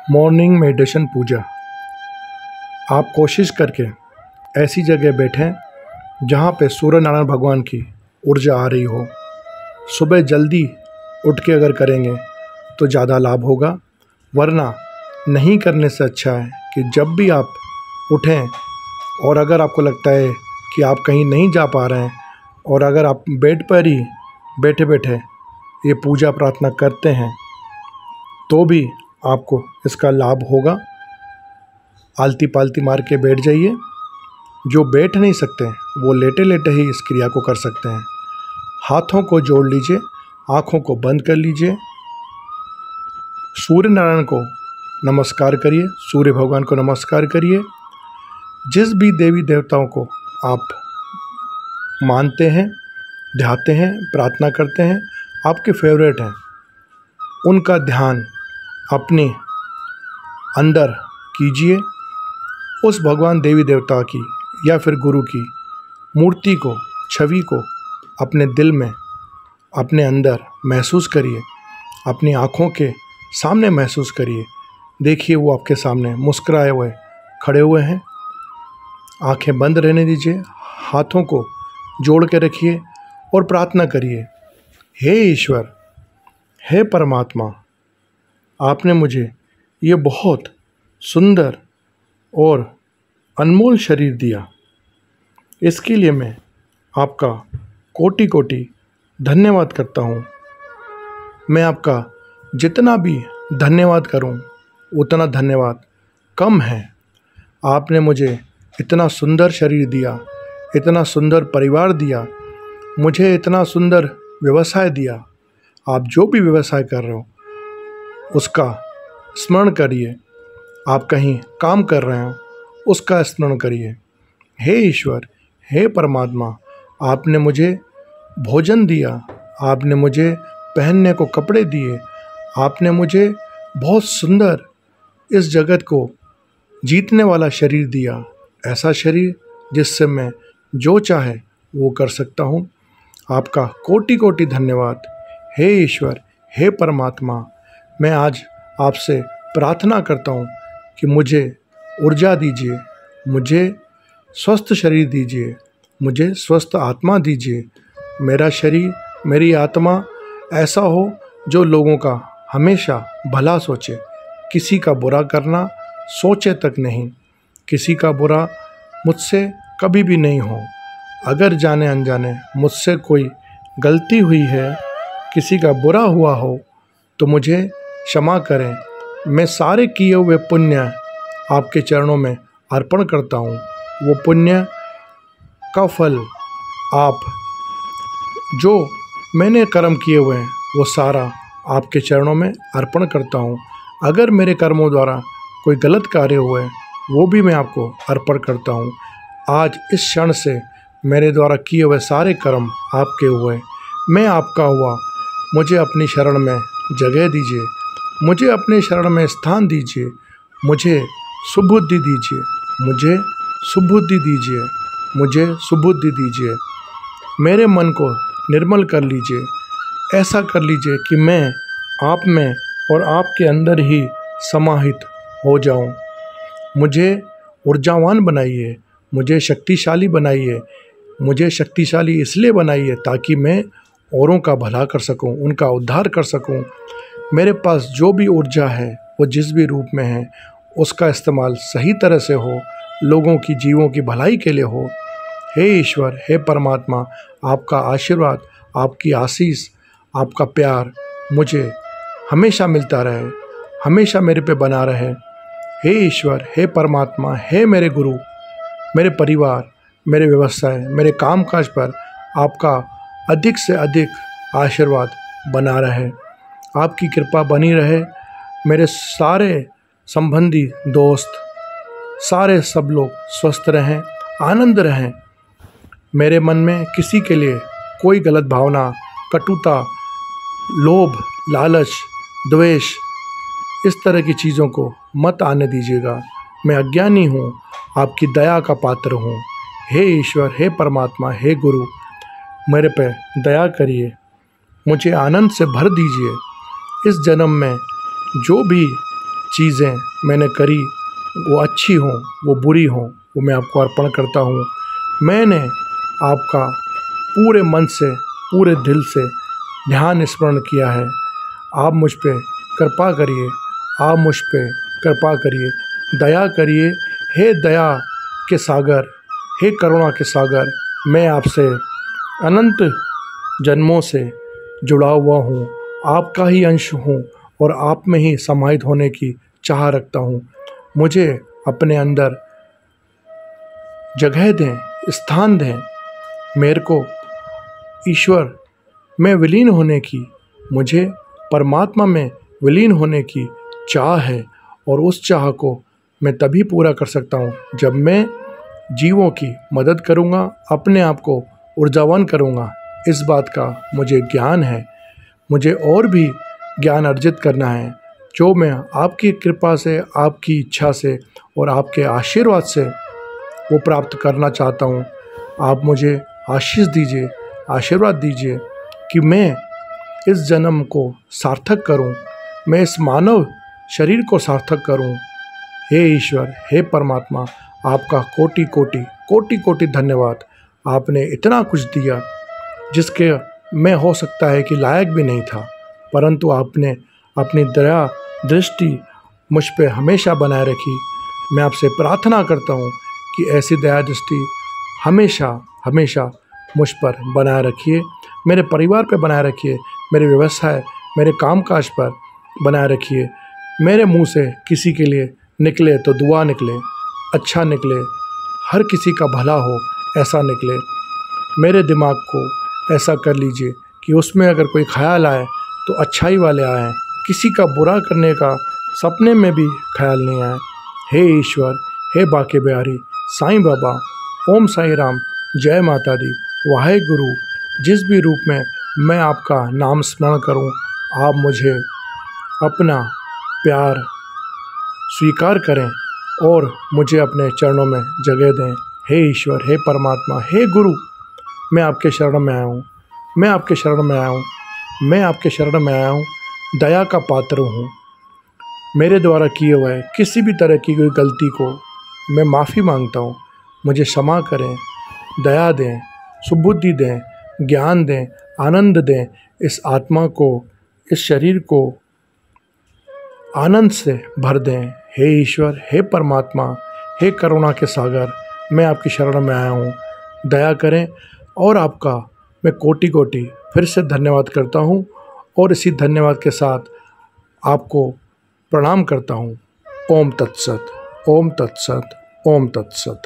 Morning meditation पूजा। आप कोशिश करके ऐसी जगह बैठें जहाँ पे सूर्य नारायण भगवान की ऊर्जा आ रही हो। सुबह जल्दी उठ के अगर करेंगे तो ज़्यादा लाभ होगा, वरना नहीं करने से अच्छा है कि जब भी आप उठें और अगर आपको लगता है कि आप कहीं नहीं जा पा रहे हैं और अगर आप बेड पर ही बैठे बैठे ये पूजा प्रार्थना करते हैं तो भी आपको इसका लाभ होगा। आलती पालती मार के बैठ जाइए। जो बैठ नहीं सकते वो लेटे लेटे ही इस क्रिया को कर सकते हैं। हाथों को जोड़ लीजिए, आँखों को बंद कर लीजिए, सूर्य नारायण को नमस्कार करिए, सूर्य भगवान को नमस्कार करिए। जिस भी देवी देवताओं को आप मानते हैं, ध्याते हैं, प्रार्थना करते हैं, आपके फेवरेट हैं, उनका ध्यान अपने अंदर कीजिए। उस भगवान देवी देवता की या फिर गुरु की मूर्ति को, छवि को अपने दिल में, अपने अंदर महसूस करिए, अपनी आँखों के सामने महसूस करिए। देखिए वो आपके सामने मुस्कुराए हुए खड़े हुए हैं। आंखें बंद रहने दीजिए, हाथों को जोड़ के रखिए और प्रार्थना करिए। हे ईश्वर, हे परमात्मा, आपने मुझे ये बहुत सुंदर और अनमोल शरीर दिया। इसके लिए मैं आपका कोटि कोटि धन्यवाद करता हूँ। मैं आपका जितना भी धन्यवाद करूँ उतना धन्यवाद कम है। आपने मुझे इतना सुंदर शरीर दिया, इतना सुंदर परिवार दिया, मुझे इतना सुंदर व्यवसाय दिया। आप जो भी व्यवसाय कर रहे हो उसका स्मरण करिए। आप कहीं काम कर रहे हो उसका स्मरण करिए। हे ईश्वर, हे परमात्मा, आपने मुझे भोजन दिया, आपने मुझे पहनने को कपड़े दिए, आपने मुझे बहुत सुंदर इस जगत को जीतने वाला शरीर दिया। ऐसा शरीर जिससे मैं जो चाहे वो कर सकता हूँ। आपका कोटि कोटि धन्यवाद। हे ईश्वर, हे परमात्मा, मैं आज आपसे प्रार्थना करता हूँ कि मुझे ऊर्जा दीजिए, मुझे स्वस्थ शरीर दीजिए, मुझे स्वस्थ आत्मा दीजिए। मेरा शरीर, मेरी आत्मा ऐसा हो जो लोगों का हमेशा भला सोचे, किसी का बुरा करना सोचे तक नहीं, किसी का बुरा मुझसे कभी भी नहीं हो। अगर जाने अनजाने मुझसे कोई गलती हुई है, किसी का बुरा हुआ हो तो मुझे क्षमा करें। मैं सारे किए हुए पुण्य आपके चरणों में अर्पण करता हूँ। वो पुण्य का फल आप, जो मैंने कर्म किए हुए हैं वो सारा आपके चरणों में अर्पण करता हूँ। अगर मेरे कर्मों द्वारा कोई गलत कार्य हुए वो भी मैं आपको अर्पण करता हूँ। आज इस क्षण से मेरे द्वारा किए हुए सारे कर्म आपके हुए, मैं आपका हुआ। मुझे अपनी शरण में जगह दीजिए, मुझे अपने शरण में स्थान दीजिए, मुझे सुबुद्धि दीजिए, मुझे सुबुद्धि दीजिए, मुझे सुबुद्धि दीजिए। मेरे मन को निर्मल कर लीजिए। ऐसा कर लीजिए कि मैं आप में और आपके अंदर ही समाहित हो जाऊं। मुझे ऊर्जावान बनाइए, मुझे शक्तिशाली बनाइए। मुझे शक्तिशाली इसलिए बनाइए ताकि मैं औरों का भला कर सकूं, उनका उद्धार कर सकूं। मेरे पास जो भी ऊर्जा है वो जिस भी रूप में है उसका इस्तेमाल सही तरह से हो, लोगों की, जीवों की भलाई के लिए हो। हे ईश्वर, हे परमात्मा, आपका आशीर्वाद, आपकी आशीष, आपका प्यार मुझे हमेशा मिलता रहे, हमेशा मेरे पे बना रहे। हे ईश्वर, हे परमात्मा, हे मेरे गुरु, मेरे परिवार, मेरे व्यवसाय, मेरे कामकाज पर आपका अधिक से अधिक आशीर्वाद बना रहे, आपकी कृपा बनी रहे। मेरे सारे संबंधी, दोस्त, सारे सब लोग स्वस्थ रहें, आनंद रहें। मेरे मन में किसी के लिए कोई गलत भावना, कटुता, लोभ, लालच, द्वेष, इस तरह की चीज़ों को मत आने दीजिएगा। मैं अज्ञानी हूँ, आपकी दया का पात्र हूँ। हे ईश्वर, हे परमात्मा, हे गुरु, मेरे पे दया करिए, मुझे आनंद से भर दीजिए। इस जन्म में जो भी चीज़ें मैंने करी वो अच्छी हों वो बुरी हों, वो मैं आपको अर्पण करता हूँ। मैंने आपका पूरे मन से पूरे दिल से ध्यान स्मरण किया है। आप मुझ पे कृपा करिए, आप मुझ पे कृपा करिए, दया करिए। हे दया के सागर, हे करुणा के सागर, मैं आपसे अनंत जन्मों से जुड़ा हुआ हूँ, आपका ही अंश हूँ और आप में ही समाहित होने की चाह रखता हूँ। मुझे अपने अंदर जगह दें, स्थान दें। मेरे को ईश्वर में विलीन होने की, मुझे परमात्मा में विलीन होने की चाह है और उस चाह को मैं तभी पूरा कर सकता हूँ जब मैं जीवों की मदद करूँगा, अपने आप को ऊर्जावान करूँगा। इस बात का मुझे ज्ञान है। मुझे और भी ज्ञान अर्जित करना है जो मैं आपकी कृपा से, आपकी इच्छा से और आपके आशीर्वाद से वो प्राप्त करना चाहता हूँ। आप मुझे आशीष दीजिए, आशीर्वाद दीजिए कि मैं इस जन्म को सार्थक करूँ, मैं इस मानव शरीर को सार्थक करूँ। हे ईश्वर, हे परमात्मा, आपका कोटि कोटि कोटि कोटि धन्यवाद। आपने इतना कुछ दिया जिसके मैं हो सकता है कि लायक भी नहीं था, परंतु आपने अपनी दया दृष्टि मुझ पे हमेशा बनाए रखी। मैं आपसे प्रार्थना करता हूँ कि ऐसी दया दृष्टि हमेशा हमेशा मुझ पर बनाए रखिए, मेरे परिवार पे बनाए रखिए, मेरे व्यवसाय, मेरे कामकाज पर बनाए रखिए। मेरे मुंह से किसी के लिए निकले तो दुआ निकले, अच्छा निकले, हर किसी का भला हो ऐसा निकले। मेरे दिमाग को ऐसा कर लीजिए कि उसमें अगर कोई ख्याल आए तो अच्छाई वाले आए, किसी का बुरा करने का सपने में भी ख्याल नहीं आए। हे ईश्वर, हे बाके बिहारी, साईं बाबा, ओम साईं राम, जय माता दी, वाहे गुरु। जिस भी रूप में मैं आपका नाम स्मरण करूं, आप मुझे अपना प्यार स्वीकार करें और मुझे अपने चरणों में जगह दें। हे ईश्वर, हे परमात्मा, हे गुरु, मैं आपके शरण में आया हूँ, मैं आपके शरण में आया हूँ, मैं आपके शरण में आया हूँ। दया का पात्र हूँ। मेरे द्वारा किए हुए किसी भी तरह की कोई गलती को मैं माफ़ी मांगता हूँ। मुझे क्षमा करें, दया दें, सुबुद्धि दें, ज्ञान दें, आनंद दें। इस आत्मा को, इस शरीर को आनंद से भर दें। हे ईश्वर, हे परमात्मा, हे करुणा के सागर, मैं आपकी शरण में आया हूँ। दया करें और आपका मैं कोटि कोटि फिर से धन्यवाद करता हूँ और इसी धन्यवाद के साथ आपको प्रणाम करता हूँ। ओम तत्सत, ओम तत्सत, ओम तत्सत।